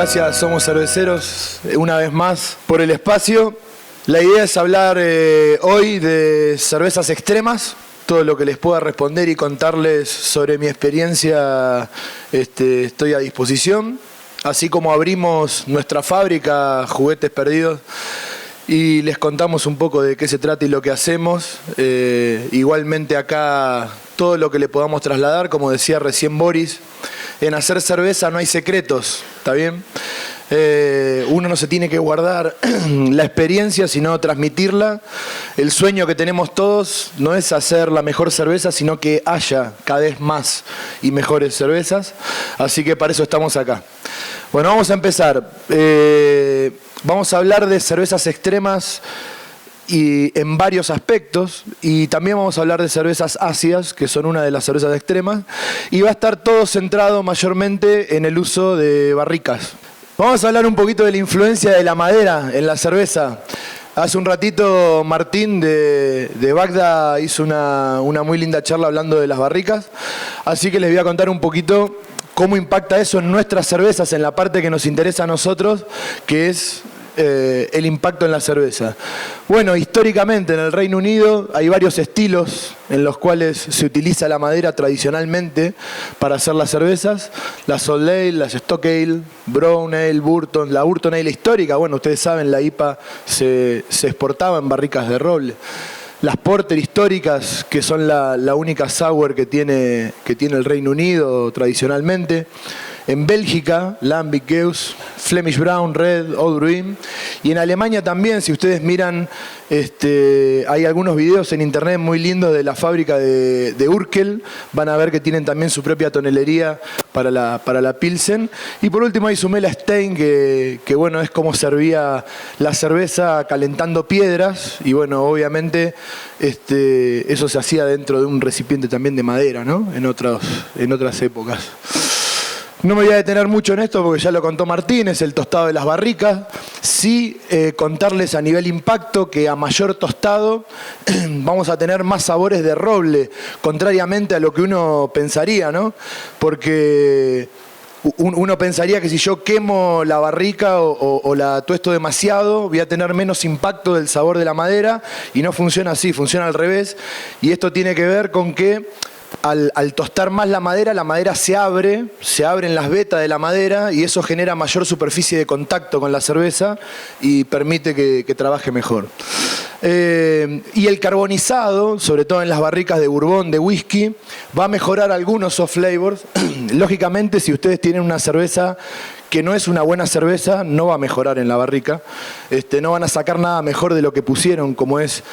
Gracias, Somos Cerveceros, una vez más por el espacio. La idea es hablar hoy de cervezas extremas, todo lo que les pueda responder y contarles sobre mi experiencia estoy a disposición. Así como abrimos nuestra fábrica Juguetes Perdidos y les contamos un poco de qué se trata y lo que hacemos. Igualmente acá todo lo que le podamos trasladar, como decía recién Boris, en hacer cerveza no hay secretos, ¿está bien? Uno no se tiene que guardar la experiencia, sino transmitirla. El sueño que tenemos todos no es hacer la mejor cerveza, sino que haya cada vez más y mejores cervezas. Así que para eso estamos acá. Bueno, vamos a empezar. Vamos a hablar de cervezas extremas y en varios aspectos, y también vamos a hablar de cervezas ácidas, que son una de las cervezas extremas, y va a estar todo centrado mayormente en el uso de barricas. Vamos a hablar un poquito de la influencia de la madera en la cerveza. Hace un ratito Martín de Bagda hizo una muy linda charla hablando de las barricas, así que les voy a contar un poquito cómo impacta eso en nuestras cervezas, en la parte que nos interesa a nosotros, que es el impacto en la cerveza. Bueno, históricamente en el Reino Unido hay varios estilos en los cuales se utiliza la madera tradicionalmente para hacer las cervezas. Las Old Ale, las Stock Ale, Brown Ale, Burton. La Burton Ale histórica, bueno, ustedes saben, la IPA se exportaba en barricas de roble. Las Porter históricas, que son la única sour que tiene el Reino Unido tradicionalmente. En Bélgica, Lambic Gueuze, Flemish Brown, Red, Old Bruin. Y en Alemania también, si ustedes miran, hay algunos videos en internet muy lindos de la fábrica de Urkel. Van a ver que tienen también su propia tonelería para la Pilsen. Y por último hay Sumela Stein, que bueno, es como servía la cerveza calentando piedras. Y bueno, obviamente eso se hacía dentro de un recipiente también de madera, ¿no? En otras épocas. No me voy a detener mucho en esto porque ya lo contó Martínez, el tostado de las barricas. Sí, contarles a nivel impacto que a mayor tostado vamos a tener más sabores de roble, contrariamente a lo que uno pensaría, ¿no? Porque uno pensaría que si yo quemo la barrica o la tuesto demasiado, voy a tener menos impacto del sabor de la madera, y no funciona así, funciona al revés. Y esto tiene que ver con que al tostar más la madera se abren las vetas de la madera, y eso genera mayor superficie de contacto con la cerveza y permite que trabaje mejor. Y el carbonizado, sobre todo en las barricas de bourbon, de whisky, va a mejorar algunos soft flavors. Lógicamente, si ustedes tienen una cerveza que no es una buena cerveza, no va a mejorar en la barrica. No van a sacar nada mejor de lo que pusieron, como es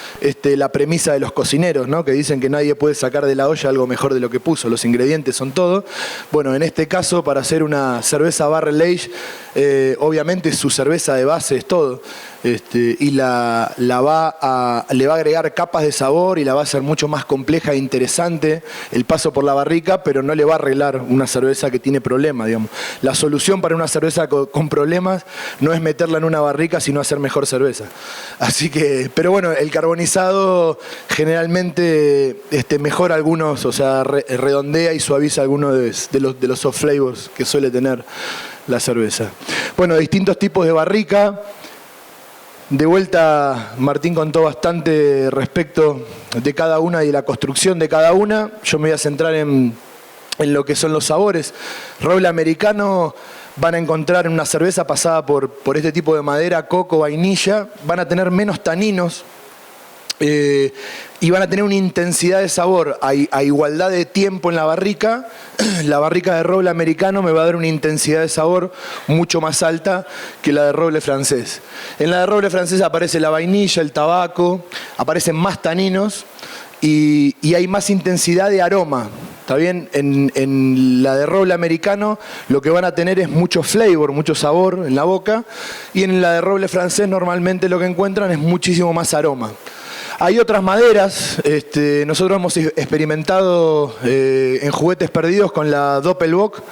la premisa de los cocineros, ¿no? Que dicen que nadie puede sacar de la olla algo mejor de lo que puso. Los ingredientes son todo. Bueno, en este caso, para hacer una cerveza barrel age, obviamente su cerveza de base es todo. Y le va a agregar capas de sabor y la va a hacer mucho más compleja e interesante el paso por la barrica, pero no le va a arreglar una cerveza que tiene problemas, digamos. La solución para una cerveza con problemas no es meterla en una barrica, sino hacer mejor cerveza. Así que, pero bueno, el carbonizado generalmente mejora algunos, o sea, redondea y suaviza algunos de los soft flavors que suele tener la cerveza. Bueno, distintos tipos de barrica. De vuelta, Martín contó bastante respecto de cada una y de la construcción de cada una. Yo me voy a centrar en lo que son los sabores. Roble americano van a encontrar en una cerveza pasada por este tipo de madera, coco, vainilla. Van a tener menos taninos y van a tener una intensidad de sabor a igualdad de tiempo en la barrica. La barrica de roble americano me va a dar una intensidad de sabor mucho más alta que la de roble francés. En la de roble francés aparece la vainilla, el tabaco, aparecen más taninos y hay más intensidad de aroma. ¿Está bien? En la de roble americano lo que van a tener es mucho flavor, mucho sabor en la boca, y en la de roble francés normalmente lo que encuentran es muchísimo más aroma. Hay otras maderas, nosotros hemos experimentado en Juguetes Perdidos con la Doppelbock,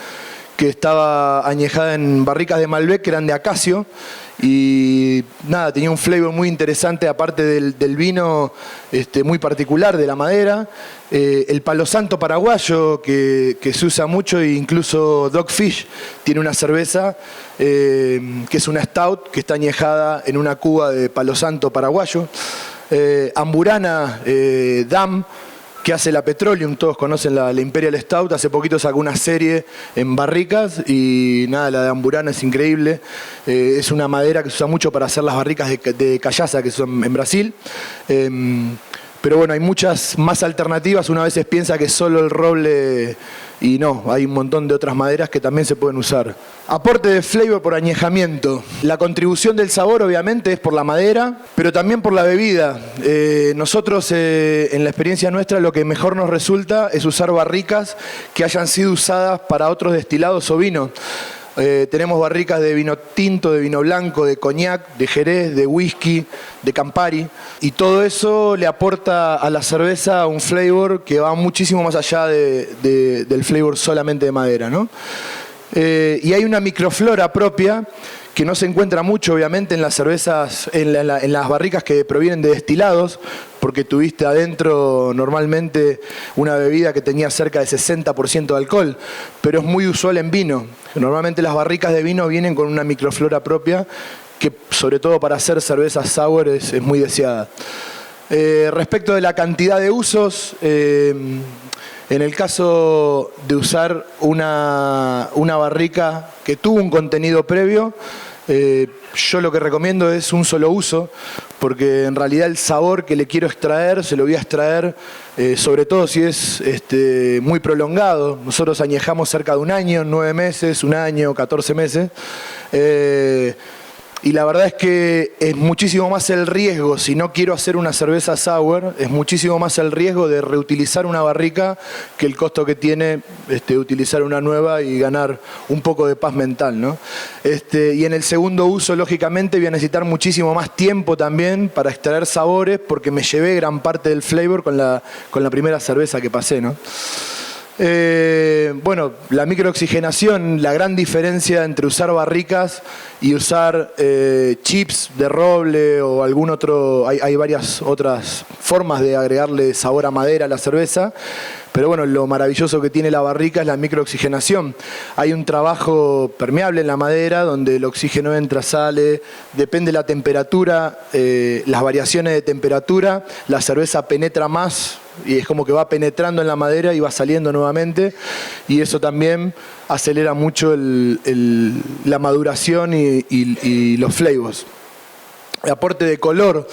que estaba añejada en barricas de Malbec que eran de acacio. Y nada, tenía un flavor muy interesante, aparte del vino muy particular de la madera. El palo santo paraguayo que se usa mucho, e incluso Dogfish tiene una cerveza que es una stout que está añejada en una cuba de palo santo paraguayo. Amburana Dam, que hace la Petroleum, todos conocen la Imperial Stout, hace poquito sacó una serie en barricas y nada, la de Amburana es increíble, es una madera que se usa mucho para hacer las barricas de callaza que son en Brasil, pero bueno, hay muchas más alternativas, una vez piensa que es solo el roble y no, hay un montón de otras maderas que también se pueden usar. Aporte de flavor por añejamiento. La contribución del sabor obviamente es por la madera, pero también por la bebida. Nosotros en la experiencia nuestra lo que mejor nos resulta es usar barricas que hayan sido usadas para otros destilados o vinos. Tenemos barricas de vino tinto, de vino blanco, de coñac, de jerez, de whisky, de Campari. Y todo eso le aporta a la cerveza un flavor que va muchísimo más allá del flavor solamente de madera, ¿no? Y hay una microflora propia que no se encuentra mucho, obviamente, en las cervezas, en las barricas que provienen de destilados, porque tuviste adentro normalmente una bebida que tenía cerca de 60% de alcohol, pero es muy usual en vino. Normalmente las barricas de vino vienen con una microflora propia que, sobre todo para hacer cervezas sour, es muy deseada. Respecto de la cantidad de usos, en el caso de usar una barrica que tuvo un contenido previo, yo lo que recomiendo es un solo uso, porque en realidad el sabor que le quiero extraer, se lo voy a extraer, sobre todo si es muy prolongado. Nosotros añejamos cerca de un año, 9 meses, un año, 14 meses. Y la verdad es que es muchísimo más el riesgo, si no quiero hacer una cerveza sour, es muchísimo más el riesgo de reutilizar una barrica que el costo que tiene utilizar una nueva y ganar un poco de paz mental, ¿no? Y en el segundo uso, lógicamente, voy a necesitar muchísimo más tiempo también para extraer sabores, porque me llevé gran parte del flavor con la primera cerveza que pasé, ¿no? Bueno, la microoxigenación, la gran diferencia entre usar barricas y usar chips de roble o algún otro, hay varias otras formas de agregarle sabor a madera a la cerveza, pero bueno, lo maravilloso que tiene la barrica es la microoxigenación. Hay un trabajo permeable en la madera donde el oxígeno entra, sale, depende de la temperatura, las variaciones de temperatura, la cerveza penetra más y es como que va penetrando en la madera y va saliendo nuevamente, y eso también acelera mucho la maduración y los flavors. El aporte de color.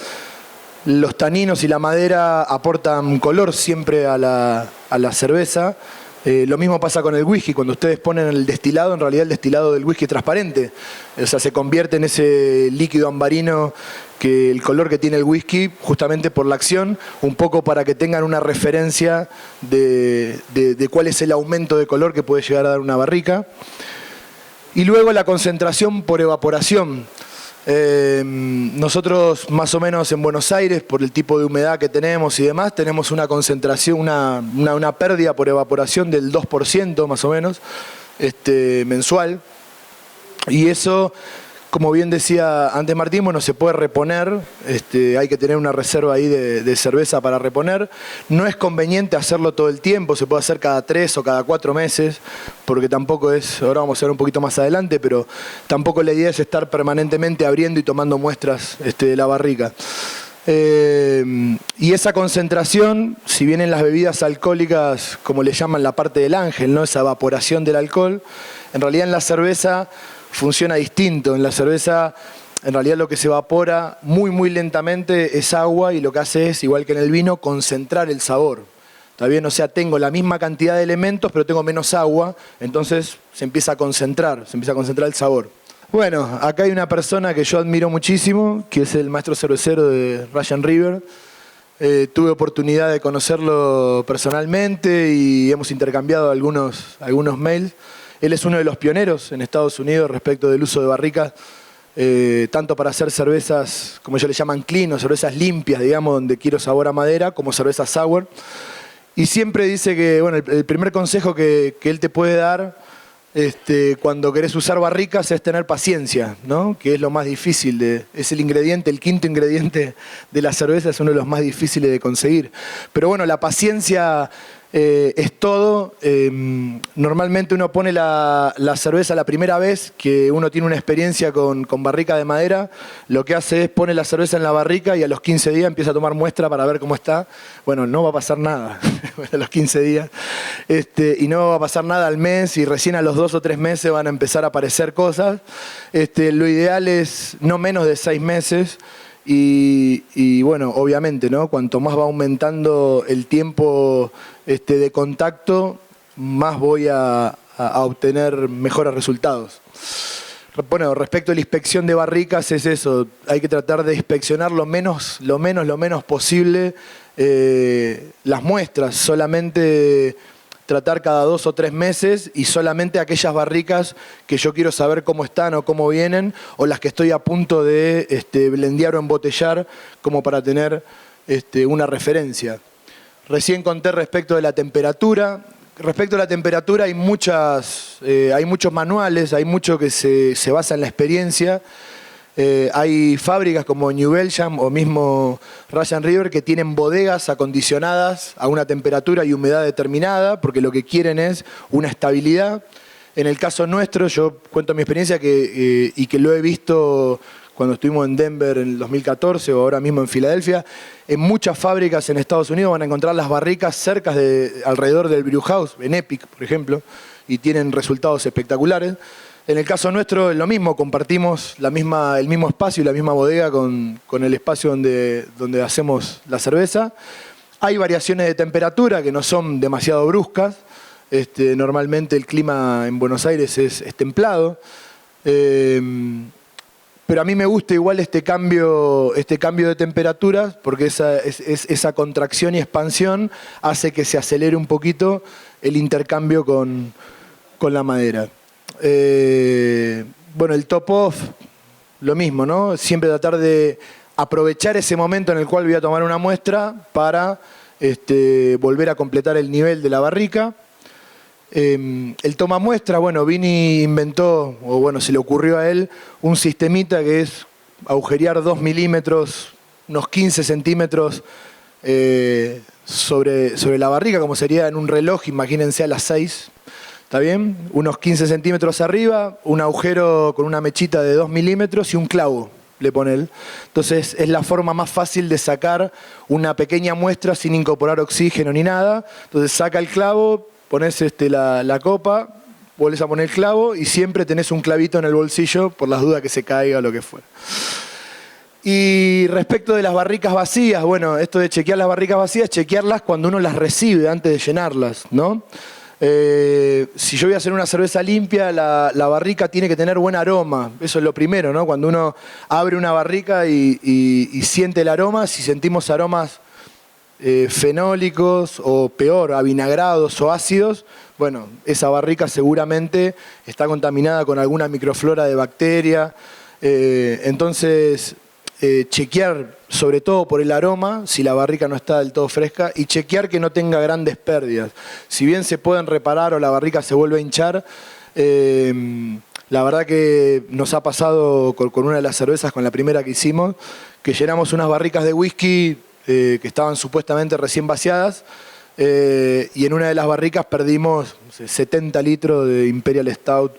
Los taninos y la madera aportan color siempre a la cerveza. Lo mismo pasa con el whisky. Cuando ustedes ponen el destilado, en realidad el destilado del whisky es transparente. O sea, se convierte en ese líquido ambarino, que el color que tiene el whisky, justamente por la acción, un poco para que tengan una referencia de cuál es el aumento de color que puede llegar a dar una barrica. Y luego la concentración por evaporación. Nosotros más o menos en Buenos Aires, por el tipo de humedad que tenemos y demás, tenemos una concentración, una pérdida por evaporación del 2% más o menos mensual, y eso, como bien decía antes Martín, bueno, se puede reponer, hay que tener una reserva ahí de cerveza para reponer. No es conveniente hacerlo todo el tiempo, se puede hacer cada 3 o cada 4 meses, porque tampoco es, ahora vamos a ver un poquito más adelante, pero tampoco la idea es estar permanentemente abriendo y tomando muestras de la barrica. Y esa concentración, si bien en las bebidas alcohólicas, como le llaman la parte del ángel, ¿no? Esa evaporación del alcohol, en realidad en la cerveza funciona distinto. En la cerveza, en realidad lo que se evapora muy muy lentamente es agua, y lo que hace es, igual que en el vino, concentrar el sabor. ¿Está bien? O sea, tengo la misma cantidad de elementos, pero tengo menos agua, entonces se empieza a concentrar el sabor. Bueno, acá hay una persona que yo admiro muchísimo, que es el maestro cervecero de Ryan River. Tuve oportunidad de conocerlo personalmente y hemos intercambiado algunos mails. Él es uno de los pioneros en Estados Unidos respecto del uso de barricas, tanto para hacer cervezas, como ellos le llaman clean, o cervezas limpias, digamos, donde quiero sabor a madera, como cervezas sour. Y siempre dice que, bueno, el primer consejo que él te puede dar cuando querés usar barricas es tener paciencia, ¿no? Que es lo más difícil, es el ingrediente, el quinto ingrediente de la cerveza, es uno de los más difíciles de conseguir. Pero bueno, la paciencia es todo. Normalmente uno pone la cerveza la primera vez que uno tiene una experiencia con barrica de madera, lo que hace es pone la cerveza en la barrica y a los 15 días empieza a tomar muestra para ver cómo está. Bueno, no va a pasar nada a los 15 días y no va a pasar nada al mes y recién a los 2 o 3 meses van a empezar a aparecer cosas. Lo ideal es no menos de 6 meses. Y bueno, obviamente, ¿no? Cuanto más va aumentando el tiempo de contacto, más voy a obtener mejores resultados. Bueno, respecto a la inspección de barricas es eso, hay que tratar de inspeccionar lo menos posible las muestras, solamente tratar cada 2 o 3 meses y solamente aquellas barricas que yo quiero saber cómo están o cómo vienen, o las que estoy a punto de blendear o embotellar como para tener una referencia. Recién conté respecto de la temperatura. Respecto a la temperatura hay muchos manuales, hay mucho que se basa en la experiencia. Hay fábricas como New Belgium o mismo Russian River que tienen bodegas acondicionadas a una temperatura y humedad determinada porque lo que quieren es una estabilidad. En el caso nuestro, yo cuento mi experiencia y que lo he visto cuando estuvimos en Denver en el 2014 o ahora mismo en Filadelfia. En muchas fábricas en Estados Unidos van a encontrar las barricas cerca alrededor del Brewhouse, en Epic, por ejemplo, y tienen resultados espectaculares. En el caso nuestro es lo mismo, compartimos el mismo espacio y la misma bodega con el espacio donde hacemos la cerveza. Hay variaciones de temperatura que no son demasiado bruscas. Normalmente el clima en Buenos Aires es templado. Pero a mí me gusta igual este cambio de temperaturas porque esa contracción y expansión hace que se acelere un poquito el intercambio con la madera. Bueno, el top-off, lo mismo, ¿no? Siempre tratar de aprovechar ese momento en el cual voy a tomar una muestra para volver a completar el nivel de la barrica. El toma muestra, bueno, Vini inventó, o bueno, se le ocurrió a él, un sistemita que es agujerear 2 milímetros, unos 15 centímetros sobre la barrica, como sería en un reloj, imagínense a las 6. ¿Está bien? Unos 15 centímetros arriba, un agujero con una mechita de 2 milímetros y un clavo, le pone él. Entonces es la forma más fácil de sacar una pequeña muestra sin incorporar oxígeno ni nada. Entonces saca el clavo, pones la copa, vuelves a poner el clavo y siempre tenés un clavito en el bolsillo por las dudas que se caiga o lo que fuera. Y respecto de las barricas vacías, bueno, esto de chequear las barricas vacías, chequearlas cuando uno las recibe antes de llenarlas, ¿no? Si yo voy a hacer una cerveza limpia, la barrica tiene que tener buen aroma. Eso es lo primero, ¿no? Cuando uno abre una barrica y siente el aroma, si sentimos aromas fenólicos o peor, avinagrados o ácidos, bueno, esa barrica seguramente está contaminada con alguna microflora de bacteria. Entonces, chequear sobre todo por el aroma, si la barrica no está del todo fresca, y chequear que no tenga grandes pérdidas. Si bien se pueden reparar o la barrica se vuelve a hinchar, la verdad que nos ha pasado con una de las cervezas, con la primera que hicimos, que llenamos unas barricas de whisky que estaban supuestamente recién vaciadas, y en una de las barricas perdimos 70 litros de Imperial Stout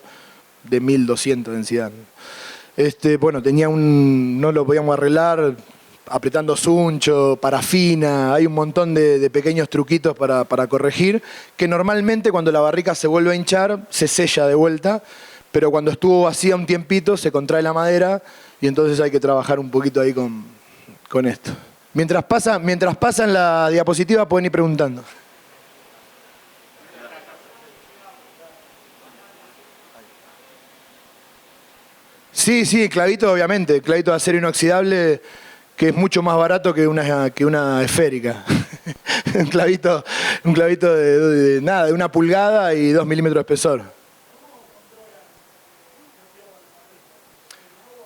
de 1200 densidad. Bueno, no lo podíamos arreglar apretando suncho, parafina, hay un montón de pequeños truquitos para corregir, que normalmente cuando la barrica se vuelve a hinchar, se sella de vuelta, pero cuando estuvo vacía un tiempito, se contrae la madera y entonces hay que trabajar un poquito ahí con esto. Mientras pasan la diapositiva pueden ir preguntando. Sí, clavito obviamente, clavito de acero inoxidable que es mucho más barato que una esférica. un clavito de 1 pulgada y 2 milímetros de espesor.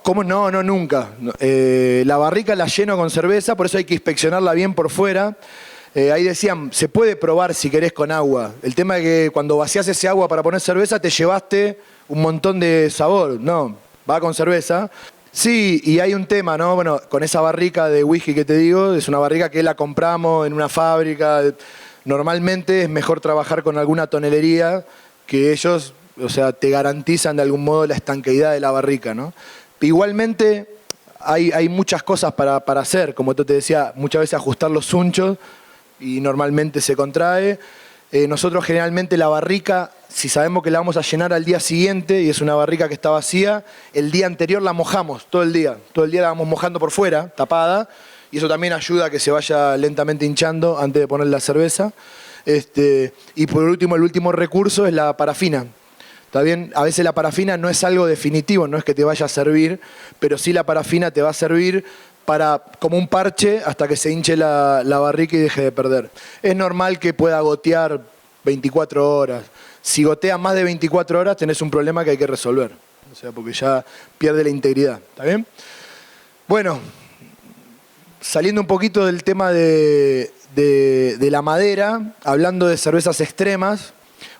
¿Cómo? No, nunca. La barrica la lleno con cerveza, por eso hay que inspeccionarla bien por fuera. Ahí decían, se puede probar si querés con agua. El tema es que cuando vacías ese agua para poner cerveza te llevaste un montón de sabor. No, va con cerveza. Sí, y hay un tema, ¿no? Bueno, con esa barrica de whisky que te digo, es una barrica que la compramos en una fábrica. Normalmente es mejor trabajar con alguna tonelería que ellos, o sea, te garantizan de algún modo la estanqueidad de la barrica, ¿no? Igualmente hay muchas cosas para hacer, como te decía, muchas veces ajustar los sunchos y normalmente se contrae. Nosotros generalmente la barrica, si sabemos que la vamos a llenar al día siguiente y es una barrica que está vacía, el día anterior la mojamos todo el día la vamos mojando por fuera, tapada, y eso también ayuda a que se vaya lentamente hinchando antes de poner la cerveza. Y por último, el último recurso es la parafina. ¿Está bien? A veces la parafina no es algo definitivo, no es que te vaya a servir, pero sí la parafina te va a servir como un parche hasta que se hinche la barrica y deje de perder. Es normal que pueda gotear 24 horas. Si gotea más de 24 horas tenés un problema que hay que resolver. O sea, porque ya pierde la integridad. ¿Está bien? Bueno, saliendo un poquito del tema de la madera, hablando de cervezas extremas.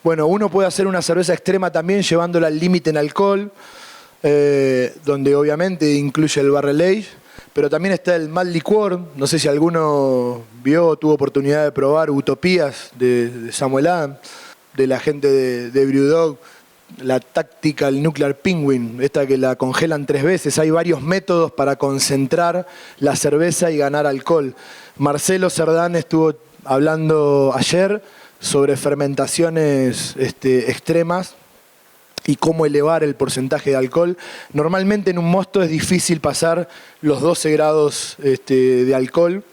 Bueno, uno puede hacer una cerveza extrema también llevándola al límite en alcohol, donde obviamente incluye el barrel age. Pero también está el malt liquor. No sé si alguno vio o tuvo oportunidad de probar Utopías de Samuel Adams, de la gente de Brewdog, la Tactical Nuclear Penguin, esta que la congelan 3 veces. Hay varios métodos para concentrar la cerveza y ganar alcohol. Marcelo Cerdán estuvo hablando ayer sobre fermentaciones extremas y cómo elevar el porcentaje de alcohol. Normalmente en un mosto es difícil pasar los 12 grados de alcohol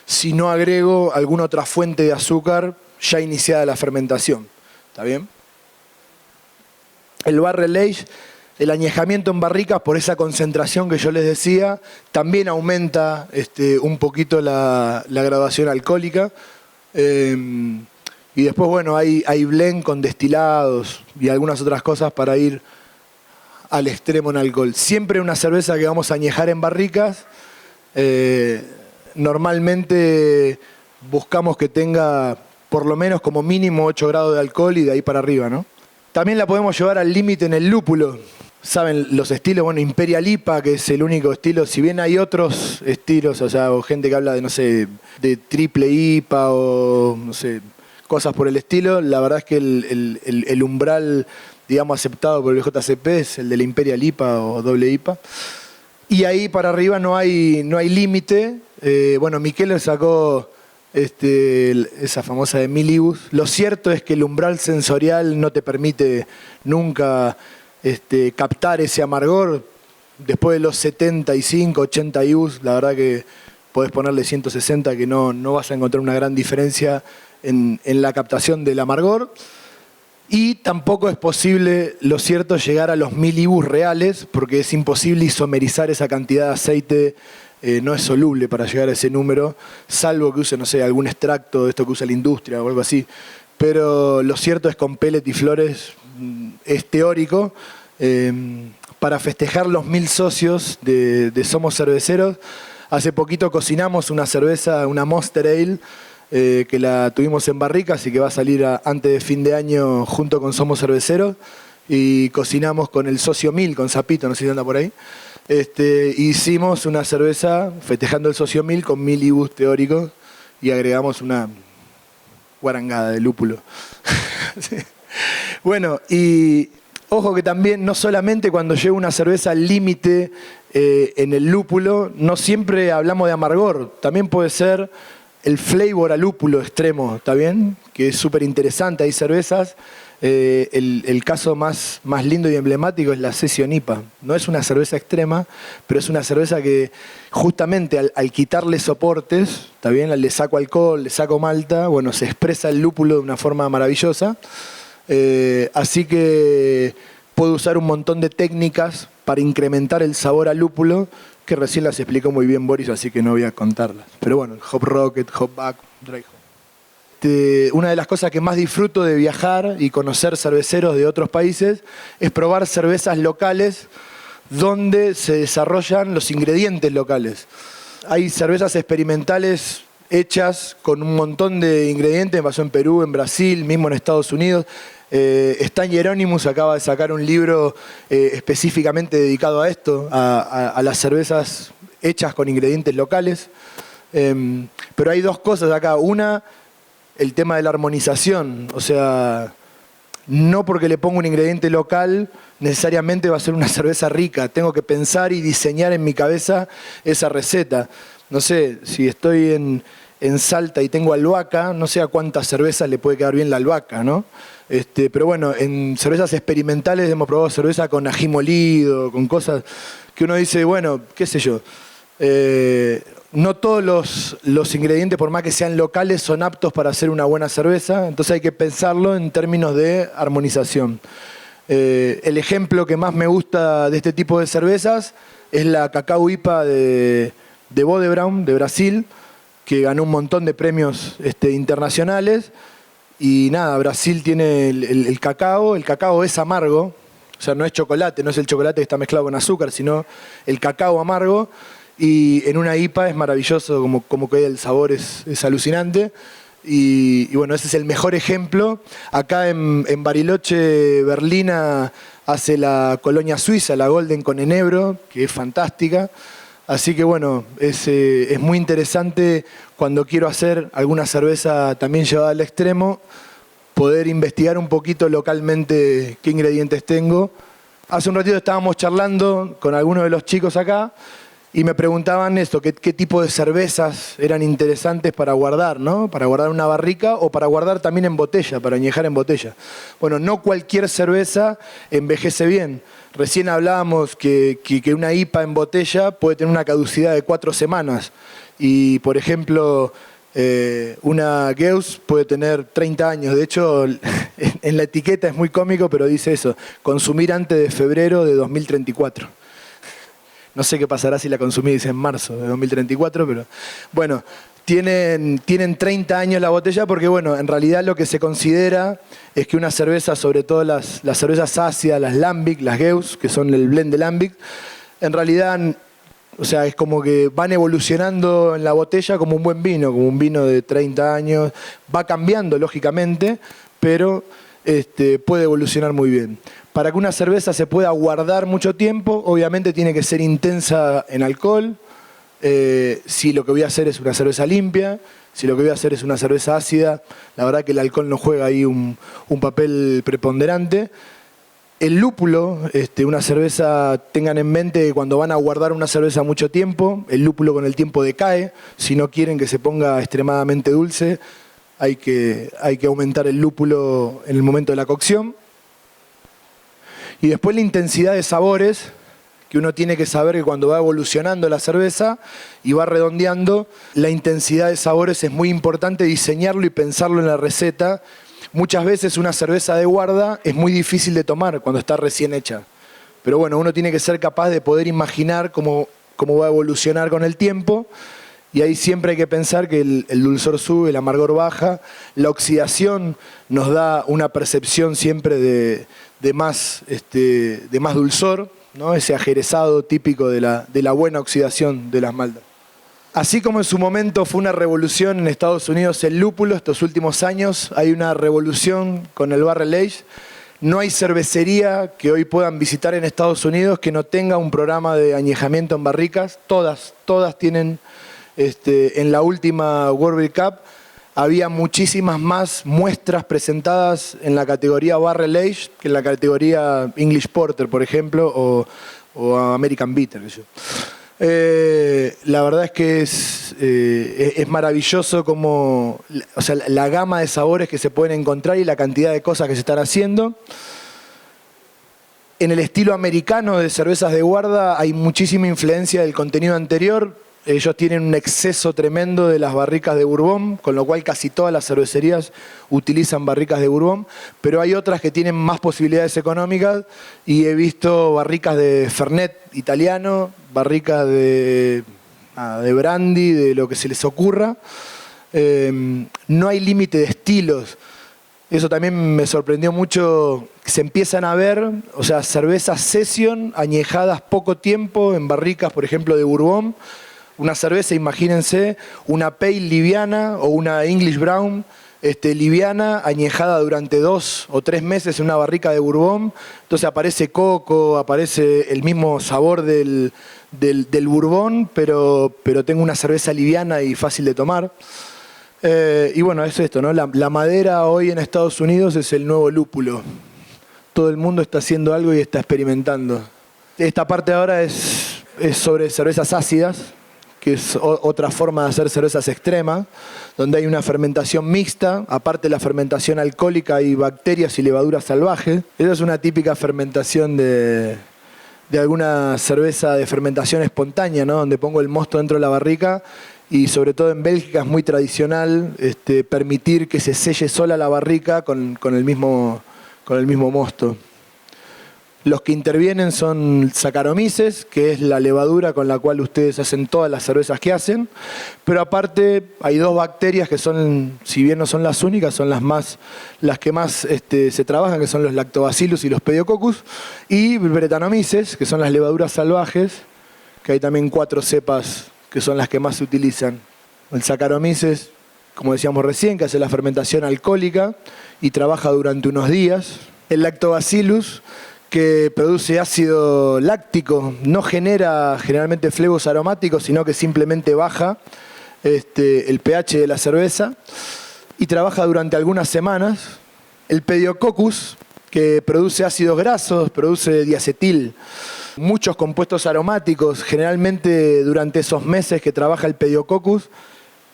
si no agrego alguna otra fuente de azúcar ya iniciada la fermentación. ¿Está bien? El barrel age, el añejamiento en barricas, por esa concentración que yo les decía, también aumenta un poquito la graduación alcohólica. Y después, bueno, hay blend con destilados y algunas otras cosas para ir al extremo en alcohol. Siempre una cerveza que vamos a añejar en barricas, normalmente buscamos que tenga por lo menos como mínimo 8 grados de alcohol y de ahí para arriba, ¿no? También la podemos llevar al límite en el lúpulo. Saben los estilos, bueno, Imperial IPA, que es el único estilo, si bien hay otros estilos, o sea, o gente que habla de, no sé, de triple IPA o, no sé, cosas por el estilo, la verdad es que el umbral, digamos, aceptado por el JCP es el de la Imperial IPA o doble IPA. Y ahí para arriba no hay límite. Bueno, Mikkeller sacó esa famosa de Millibus. Lo cierto es que el umbral sensorial no te permite nunca captar ese amargor. Después de los 75, 80 IBUs, la verdad que podés ponerle 160 que no vas a encontrar una gran diferencia en la captación del amargor. Y tampoco es posible, lo cierto, llegar a los 1000 IBUs reales, porque es imposible isomerizar esa cantidad de aceite. No es soluble para llegar a ese número, salvo que use, no sé, algún extracto de esto que usa la industria o algo así. Pero lo cierto es que con pellet y flores es teórico. Para festejar los 1000 socios de Somos Cerveceros, hace poquito cocinamos una cerveza, una Monster Ale, que la tuvimos en barricas y que va a salir antes de fin de año junto con Somos Cerveceros. Y cocinamos con el socio 1000, con Zapito, no sé si anda por ahí. Hicimos una cerveza festejando el socio 1000 con 1000 IBUs teóricos y agregamos una guarangada de lúpulo. Sí. Bueno, y ojo que también no solamente cuando llevo una cerveza al límite en el lúpulo, no siempre hablamos de amargor, también puede ser el flavor a lúpulo extremo, ¿está bien? Que es súper interesante, hay cervezas. El caso más lindo y emblemático es la Session IPA. No es una cerveza extrema, pero es una cerveza que justamente al quitarle soportes, ¿está bien? Le saco alcohol, le saco malta, bueno, se expresa el lúpulo de una forma maravillosa. Así que puedo usar un montón de técnicas para incrementar el sabor al lúpulo, que recién las explicó muy bien Boris, así que no voy a contarlas. Pero bueno, el Hop Rocket, Hop Back, Dry Hop. Una de las cosas que más disfruto de viajar y conocer cerveceros de otros países es probar cervezas locales donde se desarrollan los ingredientes locales. Hay cervezas experimentales hechas con un montón de ingredientes. Me pasó en Perú, en Brasil, mismo en Estados Unidos. Stan Hieronymus acaba de sacar un libro específicamente dedicado a esto, a las cervezas hechas con ingredientes locales. Pero hay dos cosas acá. Una, el tema de la armonización. O sea, no porque le pongo un ingrediente local necesariamente va a ser una cerveza rica. Tengo que pensar y diseñar en mi cabeza esa receta. No sé, si estoy en Salta y tengo albahaca, no sé a cuántas cervezas le puede quedar bien la albahaca, ¿no? Pero bueno, en cervezas experimentales hemos probado cerveza con ají molido, con cosas que uno dice, bueno, qué sé yo. No todos los ingredientes, por más que sean locales, son aptos para hacer una buena cerveza, entonces hay que pensarlo en términos de armonización. El ejemplo que más me gusta de este tipo de cervezas es la Cacao IPA de Bodebraun, de Brasil, que ganó un montón de premios internacionales. Y nada, Brasil tiene el cacao es amargo, o sea, no es chocolate, no es el chocolate que está mezclado con azúcar, sino el cacao amargo. Y en una IPA es maravilloso, como que el sabor es alucinante. Y bueno, ese es el mejor ejemplo. Acá en Bariloche, Berlina, hace la colonia suiza, la Golden con enebro, que es fantástica. Así que bueno, es muy interesante cuando quiero hacer alguna cerveza también llevada al extremo, poder investigar un poquito localmente qué ingredientes tengo. Hace un ratito estábamos charlando con algunos de los chicos acá y me preguntaban esto, qué tipo de cervezas eran interesantes para guardar, ¿no? Para guardar una barrica o para guardar también en botella, para añejar en botella. Bueno, no cualquier cerveza envejece bien. Recién hablábamos que una IPA en botella puede tener una caducidad de 4 semanas. Y, por ejemplo, una Geuss puede tener 30 años. De hecho, en la etiqueta es muy cómico, pero dice eso, consumir antes de febrero de 2034. No sé qué pasará si la consumí, dice en marzo de 2034, pero bueno, tienen 30 años la botella porque, bueno, en realidad lo que se considera es que una cerveza, sobre todo las cervezas ácidas, las Lambic, las Geuss, que son el blend de Lambic, en realidad, o sea, es como que van evolucionando en la botella como un buen vino, como un vino de 30 años. Va cambiando, lógicamente, pero puede evolucionar muy bien. Para que una cerveza se pueda guardar mucho tiempo, obviamente tiene que ser intensa en alcohol. Si lo que voy a hacer es una cerveza limpia, si lo que voy a hacer es una cerveza ácida, la verdad que el alcohol no juega ahí un papel preponderante. El lúpulo, una cerveza, tengan en mente que cuando van a guardar una cerveza mucho tiempo, el lúpulo con el tiempo decae. Si no quieren que se ponga extremadamente dulce, hay que aumentar el lúpulo en el momento de la cocción. Y después la intensidad de sabores, que uno tiene que saber que cuando va evolucionando la cerveza y va redondeando, la intensidad de sabores es muy importante diseñarlo y pensarlo en la receta. Muchas veces una cerveza de guarda es muy difícil de tomar cuando está recién hecha. Pero bueno, uno tiene que ser capaz de poder imaginar cómo va a evolucionar con el tiempo. Y ahí siempre hay que pensar que el dulzor sube, el amargor baja. La oxidación nos da una percepción siempre de más dulzor, ¿no? Ese ajerezado típico de la buena oxidación de las maltas. Así como en su momento fue una revolución en Estados Unidos el lúpulo, estos últimos años hay una revolución con el Barrel Age. No hay cervecería que hoy puedan visitar en Estados Unidos que no tenga un programa de añejamiento en barricas. Todas tienen. En la última World Beer Cup había muchísimas más muestras presentadas en la categoría Barrel Age que en la categoría English Porter, por ejemplo, o American Bitter. La verdad es que es maravilloso como, o sea, la gama de sabores que se pueden encontrar y la cantidad de cosas que se están haciendo. En el estilo americano de cervezas de guarda hay muchísima influencia del contenido anterior. Ellos tienen un exceso tremendo de las barricas de Bourbon, con lo cual casi todas las cervecerías utilizan barricas de Bourbon, pero hay otras que tienen más posibilidades económicas y he visto barricas de Fernet italiano, barricas de brandy, de lo que se les ocurra. No hay límite de estilos. Eso también me sorprendió mucho. Se empiezan a ver, o sea, cervezas session añejadas poco tiempo en barricas, por ejemplo, de Bourbon, Una cerveza, imagínense, una pale liviana o una English Brown liviana, añejada durante 2 o 3 meses en una barrica de bourbon. Entonces aparece coco, aparece el mismo sabor del bourbon, pero tengo una cerveza liviana y fácil de tomar. Y bueno, es esto, ¿no? La madera hoy en Estados Unidos es el nuevo lúpulo. Todo el mundo está haciendo algo y está experimentando. Esta parte ahora es sobre cervezas ácidas, que es otra forma de hacer cervezas extremas, donde hay una fermentación mixta, aparte de la fermentación alcohólica hay bacterias y levaduras salvajes. Esa es una típica fermentación de alguna cerveza de fermentación espontánea, ¿no? Donde pongo el mosto dentro de la barrica y sobre todo en Bélgica es muy tradicional permitir que se selle sola la barrica con el mismo mosto. Los que intervienen son Saccharomyces, que es la levadura con la cual ustedes hacen todas las cervezas que hacen, pero aparte hay 2 bacterias que son, si bien no son las únicas, son las que más se trabajan, que son los Lactobacillus y los Pediococcus, y Brettanomyces, que son las levaduras salvajes, que hay también 4 cepas que son las que más se utilizan. El Saccharomyces, como decíamos recién, que hace la fermentación alcohólica y trabaja durante unos días. El Lactobacillus, que produce ácido láctico, no genera generalmente flebos aromáticos, sino que simplemente baja el pH de la cerveza y trabaja durante algunas semanas. El Pediococcus, que produce ácidos grasos, produce diacetil, muchos compuestos aromáticos, generalmente durante esos meses que trabaja el Pediococcus.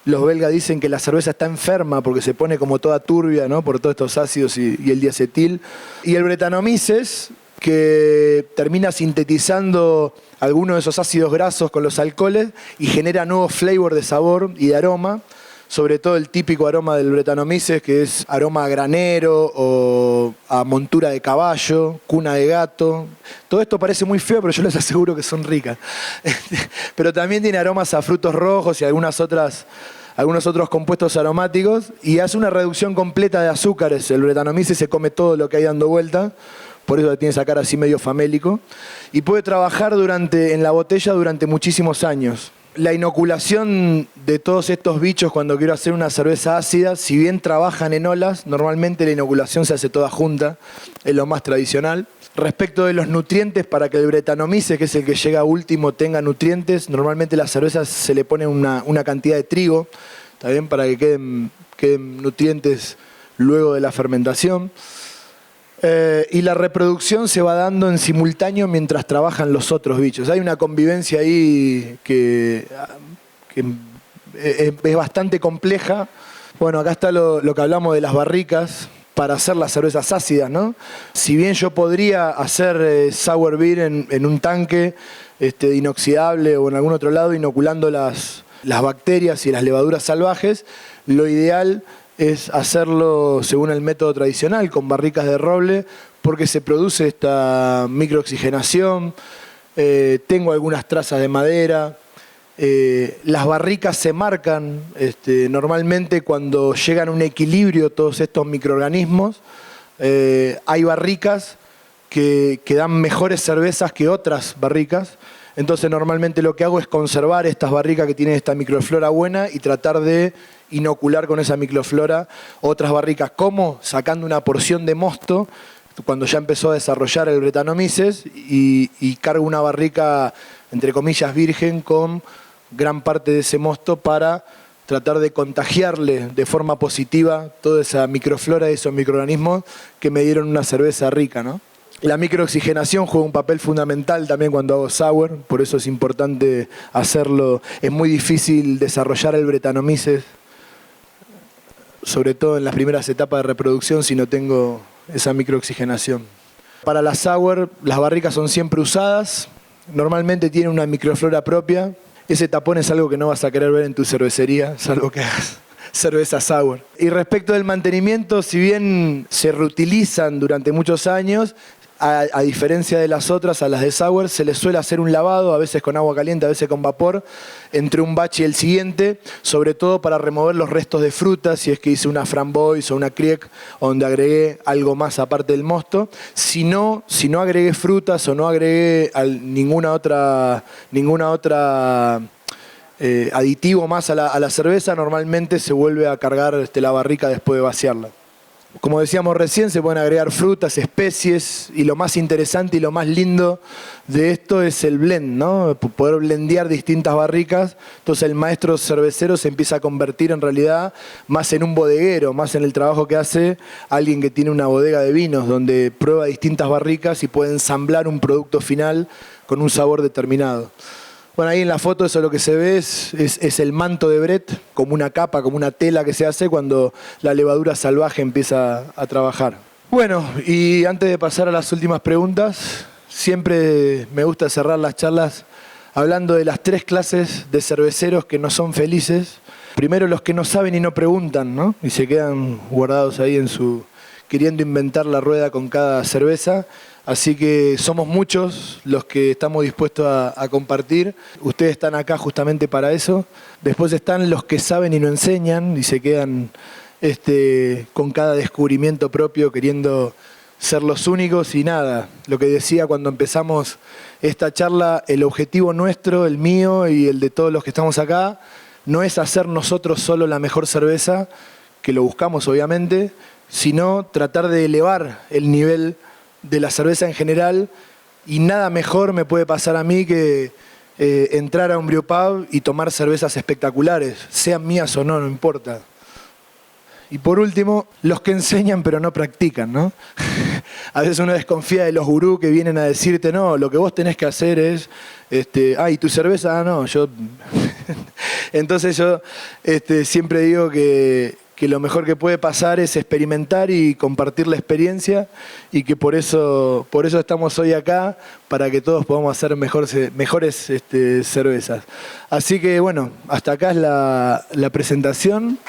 Los belgas dicen que la cerveza está enferma porque se pone como toda turbia, ¿no? Por todos estos ácidos y el diacetil. Y el Brettanomyces, que termina sintetizando algunos de esos ácidos grasos con los alcoholes y genera nuevos flavor de sabor y de aroma, sobre todo el típico aroma del Brettanomyces, que es aroma a granero o a montura de caballo, cuna de gato. Todo esto parece muy feo, pero yo les aseguro que son ricas. Pero también tiene aromas a frutos rojos y algunos otros compuestos aromáticos, y hace una reducción completa de azúcares. El Brettanomyces se come todo lo que hay dando vuelta, por eso tiene esa cara así medio famélico, y puede trabajar en la botella durante muchísimos años. La inoculación de todos estos bichos cuando quiero hacer una cerveza ácida, si bien trabajan en olas, normalmente la inoculación se hace toda junta, es lo más tradicional. Respecto de los nutrientes, para que el Brettanomyces, que es el que llega último, tenga nutrientes, normalmente a las cervezas se le pone una cantidad de trigo, ¿está bien? Para que queden nutrientes luego de la fermentación. Y la reproducción se va dando en simultáneo mientras trabajan los otros bichos. Hay una convivencia ahí que es bastante compleja. Bueno, acá está lo que hablamos de las barricas para hacer las cervezas ácidas, ¿no? Si bien yo podría hacer sour beer en un tanque inoxidable o en algún otro lado, inoculando las bacterias y las levaduras salvajes, lo ideal es hacerlo según el método tradicional, con barricas de roble, porque se produce esta microoxigenación, tengo algunas trazas de madera, las barricas se marcan normalmente cuando llegan a un equilibrio todos estos microorganismos. Hay barricas que dan mejores cervezas que otras barricas, entonces normalmente lo que hago es conservar estas barricas que tienen esta microflora buena y tratar de inocular con esa microflora otras barricas. ¿Cómo? Sacando una porción de mosto cuando ya empezó a desarrollar el Brettanomyces y cargo una barrica, entre comillas, virgen con gran parte de ese mosto para tratar de contagiarle de forma positiva toda esa microflora y esos microorganismos que me dieron una cerveza rica, ¿no? La microoxigenación juega un papel fundamental también cuando hago sour, por eso es importante hacerlo. Es muy difícil desarrollar el Brettanomyces, sobre todo en las primeras etapas de reproducción, si no tengo esa microoxigenación. Para la sour, las barricas son siempre usadas, normalmente tienen una microflora propia. Ese tapón es algo que no vas a querer ver en tu cervecería, salvo que hagas cerveza sour. Y respecto del mantenimiento, si bien se reutilizan durante muchos años, a diferencia de las otras, a las de sour, se les suele hacer un lavado, a veces con agua caliente, a veces con vapor, entre un batch y el siguiente, sobre todo para remover los restos de frutas, si es que hice una framboise o una kriek, donde agregué algo más aparte del mosto. Si no agregué frutas o no agregué ninguna otra aditivo más a la cerveza, normalmente se vuelve a cargar la barrica después de vaciarla. Como decíamos recién, se pueden agregar frutas, especies, y lo más interesante y lo más lindo de esto es el blend, ¿no? Poder blendear distintas barricas. Entonces el maestro cervecero se empieza a convertir en realidad más en un bodeguero, más en el trabajo que hace alguien que tiene una bodega de vinos, donde prueba distintas barricas y puede ensamblar un producto final con un sabor determinado. Bueno, ahí en la foto eso lo que se ve es el manto de Brett, como una capa, como una tela que se hace cuando la levadura salvaje empieza a trabajar. Bueno, y antes de pasar a las últimas preguntas, siempre me gusta cerrar las charlas hablando de las 3 clases de cerveceros que no son felices. Primero, los que no saben y no preguntan, ¿no? Y se quedan guardados ahí queriendo inventar la rueda con cada cerveza. Así que somos muchos los que estamos dispuestos a compartir. Ustedes están acá justamente para eso. Después están los que saben y no enseñan y se quedan con cada descubrimiento propio queriendo ser los únicos y nada. Lo que decía cuando empezamos esta charla, el objetivo nuestro, el mío y el de todos los que estamos acá, no es hacer nosotros solo la mejor cerveza, que lo buscamos obviamente, sino tratar de elevar el nivel de la cerveza en general, y nada mejor me puede pasar a mí que entrar a un brewpub y tomar cervezas espectaculares, sean mías o no, no importa. Y por último, los que enseñan pero no practican, ¿no? A veces uno desconfía de los gurús que vienen a decirte, no, lo que vos tenés que hacer es, ¿y tu cerveza? Ah, no, yo... Entonces yo siempre digo que lo mejor que puede pasar es experimentar y compartir la experiencia, y que por eso estamos hoy acá, para que todos podamos hacer mejores cervezas. Así que bueno, hasta acá es la presentación.